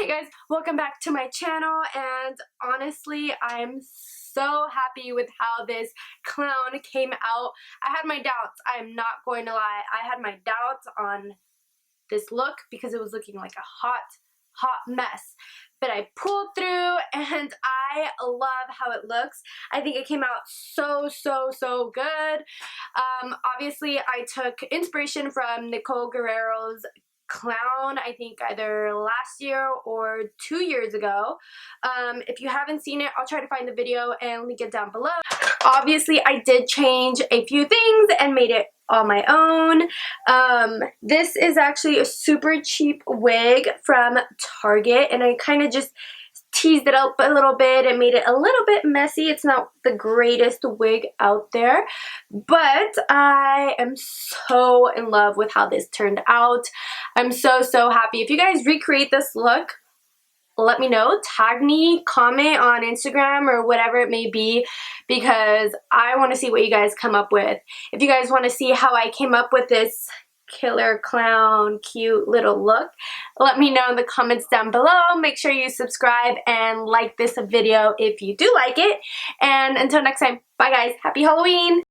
Hey guys, welcome back to my channel, and honestly I'm so happy with how this clown came out. I had my doubts, I'm not going to lie. I had my doubts on this look because it was looking like a hot mess, but I pulled through and I love how it looks. I think it came out so good. Obviously I took inspiration from Nicole Guerrero's clown, I think either last year or 2 years ago. If you haven't seen it, I'll try to find the video and link it down below. Obviously I did change a few things and made it on my own. This is actually a super cheap wig from Target, and I kind of just teased it up a little bit and made it a little bit messy. It's not the greatest wig out there, but I am so in love with how this turned out. I'm so happy. If you guys recreate this look, let me know, tag me, comment on Instagram or whatever it may be, because I want to see what you guys come up with. If you guys want to see how I came up with this killer clown cute little look, let me know in the comments down below. Make sure you subscribe and like this video if you do like it, and until next time, bye guys, happy Halloween.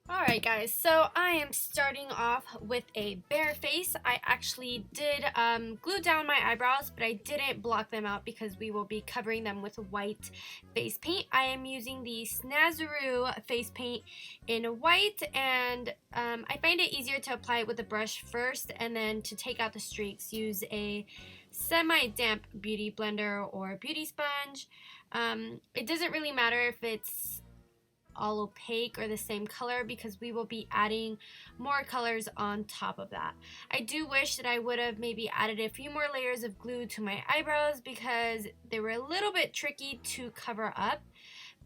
Alright guys, so I am starting off with a bare face. I actually did glue down my eyebrows, but I didn't block them out because we will be covering them with white face paint. I am using the Snazaroo face paint in white, and I find it easier to apply it with a brush first, and then to take out the streaks, use a semi-damp beauty blender or beauty sponge. It doesn't really matter if it's all opaque or the same color, because we will be adding more colors on top of that. I do wish that I would have maybe added a few more layers of glue to my eyebrows because they were a little bit tricky to cover up,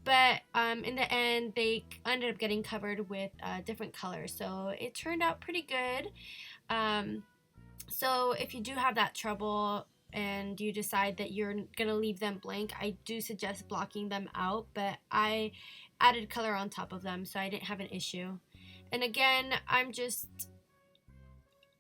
but in the end they ended up getting covered with different colors, so it turned out pretty good. So if you do have that trouble and you decide that you're gonna leave them blank, I do suggest blocking them out, but I added color on top of them so I didn't have an issue. And again, I'm just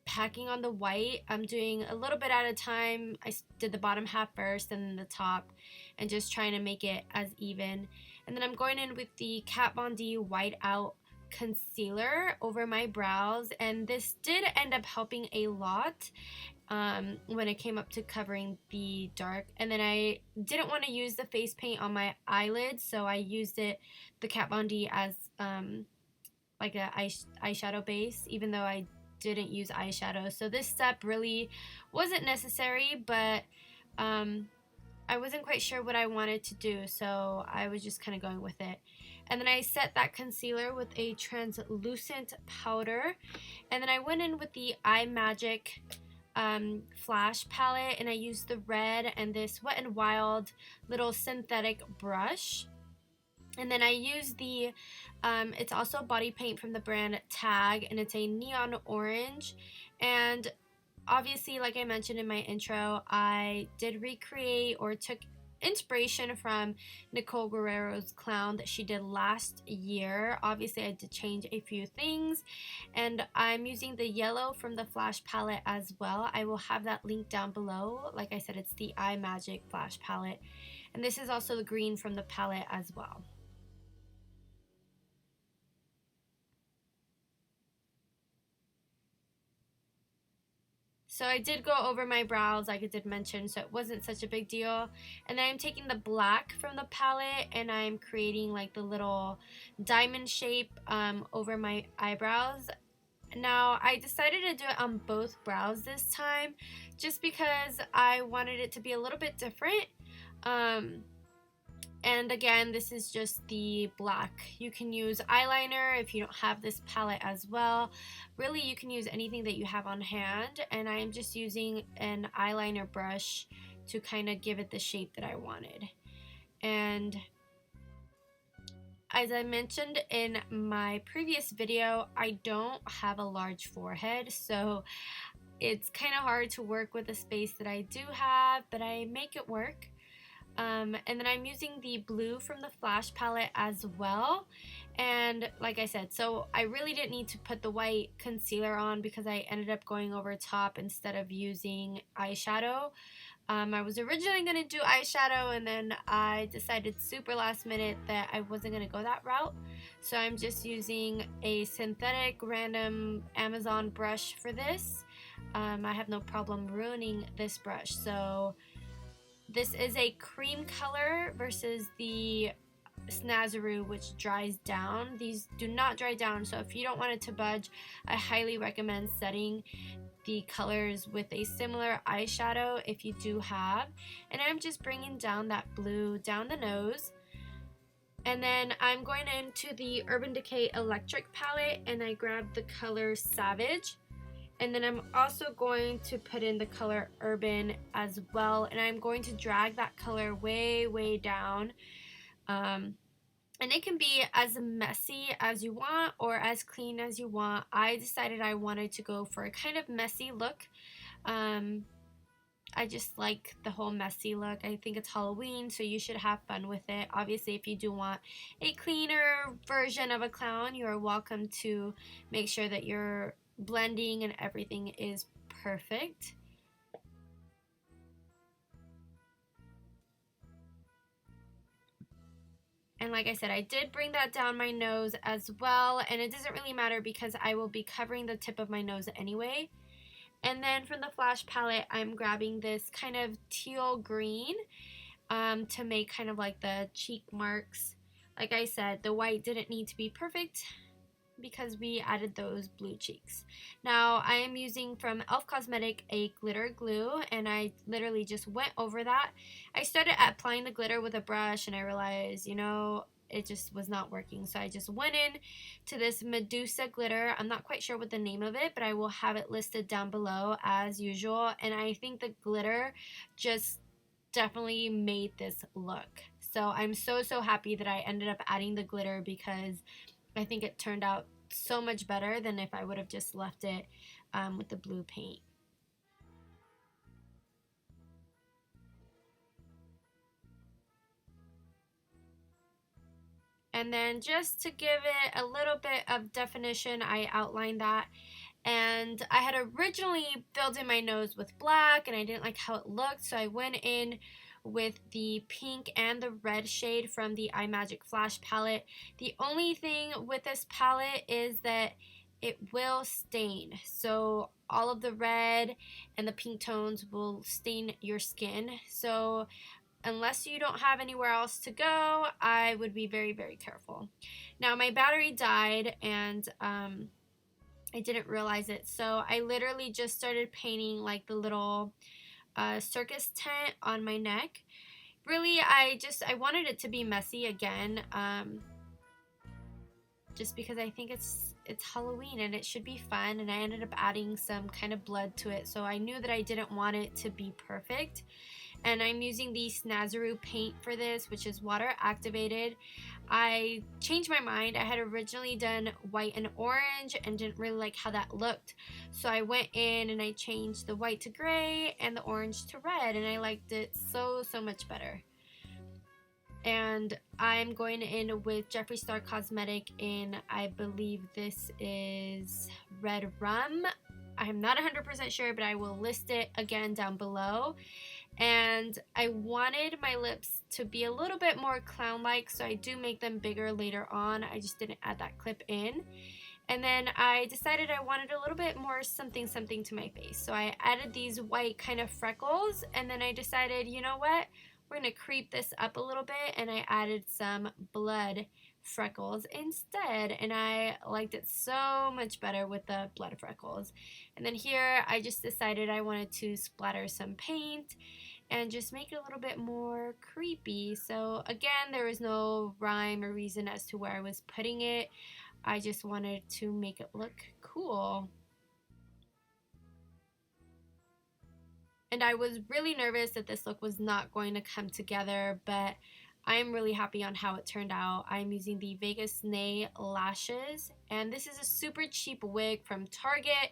packing on the white. I'm doing a little bit at a time. I did the bottom half first and then the top, and just trying to make it as even. And then I'm going in with the Kat Von D White Out Concealer over my brows, and this did end up helping a lot when it came up to covering the dark. And then I didn't want to use the face paint on my eyelids, so I used the Kat Von D as like a eyeshadow base, even though I didn't use eyeshadow. So this step really wasn't necessary, but I wasn't quite sure what I wanted to do, so I was just kind of going with it. And then I set that concealer with a translucent powder, and then I went in with the IMagic flash palette, and I used the red and this Wet n Wild little synthetic brush. And then I used the it's also body paint from the brand Tag, and it's a neon orange. And obviously, like I mentioned in my intro, I did recreate or took inspiration from Nicole Guerrero's clown that she did last year. Obviously I did change a few things, and I'm using the yellow from the flash palette as well. I will have that link down below. Like I said, it's the IMagic flash palette, and this is also the green from the palette as well. So I did go over my brows, like I did mention, so it wasn't such a big deal. And then I'm taking the black from the palette, and I'm creating like the little diamond shape over my eyebrows. Now I decided to do it on both brows this time, just because I wanted it to be a little bit different. And again, this is just the black. You can use eyeliner if you don't have this palette as well. Really, you can use anything that you have on hand, and I'm just using an eyeliner brush to kind of give it the shape that I wanted. And as I mentioned in my previous video, I don't have a large forehead, so it's kind of hard to work with the space that I do have, but I make it work. And then I'm using the blue from the flash palette as well, And like I said, so I really didn't need to put the white concealer on because I ended up going over top instead of using eyeshadow. I was originally going to do eyeshadow, and then I decided super last minute that I wasn't going to go that route. So I'm just using a synthetic random Amazon brush for this. I have no problem ruining this brush. So this is a cream color versus the Snazaroo, which dries down. These do not dry down, so if you don't want it to budge, I highly recommend setting the colors with a similar eyeshadow if you do have. And I'm just bringing down that blue down the nose. And then I'm going into the Urban Decay Electric palette, and I grabbed the color Savage. And then I'm also going to put in the color Urban as well, and I'm going to drag that color way down. And it can be as messy as you want or as clean as you want. I decided I wanted to go for a kind of messy look. I just like the whole messy look. I think it's Halloween, so you should have fun with it. Obviously, if you do want a cleaner version of a clown, you are welcome to make sure that your blending and everything is perfect. And like I said, I did bring that down my nose as well, and it doesn't really matter because I will be covering the tip of my nose anyway. And then from the Flash palette, I'm grabbing this kind of teal green to make kind of like the cheek marks. Like I said, the white didn't need to be perfect because we added those blue cheeks. Now I am using from e.l.f. Cosmetic a glitter glue, and I literally just went over that. I started applying the glitter with a brush, and I realized, you know, it just was not working. So I just went in to this Medusa glitter. I'm not quite sure what the name of it, but I will have it listed down below as usual. And I think the glitter just definitely made this look. So I'm so happy that I ended up adding the glitter because I think it turned out so much better than if I would have just left it with the blue paint. And then just to give it a little bit of definition, I outlined that. And I had originally filled in my nose with black, and I didn't like how it looked, so I went in with the pink and the red shade from the IMagic Flash palette. The only thing with this palette is that it will stain. So all of the red and the pink tones will stain your skin. So unless you don't have anywhere else to go, I would be very careful. Now my battery died, and I didn't realize it. So I literally just started painting like the little circus tent on my neck. Really, I wanted it to be messy again, just because I think it's Halloween and it should be fun, and I ended up adding some kind of blood to it, so I knew that I didn't want it to be perfect. And I'm using the Snazaroo paint for this, which is water activated. I changed my mind. I had originally done white and orange and didn't really like how that looked. So I went in and I changed the white to gray and the orange to red, and I liked it so much better. And I'm going in with Jeffree Star Cosmetic in, I believe this is Red Rum. I'm not 100% sure, but I will list it again down below. And I wanted my lips to be a little bit more clown-like, so I do make them bigger later on. I just didn't add that clip in. And then I decided I wanted a little bit more something to my face. So I added these white kind of freckles, and then I decided, you know what? We're going to creep this up a little bit, and I added some blood freckles instead, and I liked it so much better with the blood freckles. And then here I just decided I wanted to splatter some paint and just make it a little bit more creepy. So again, there was no rhyme or reason as to where I was putting it. I just wanted to make it look cool. And I was really nervous that this look was not going to come together, but I'm really happy on how it turned out. I'm using the Vegas Nay lashes, and this is a super cheap wig from Target,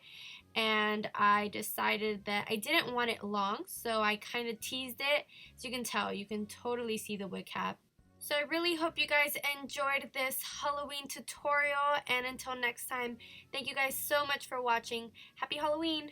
and I decided that I didn't want it long, so I kind of teased it. As you can tell, you can totally see the wig cap. So I really hope you guys enjoyed this Halloween tutorial, and until next time, thank you guys so much for watching. Happy Halloween!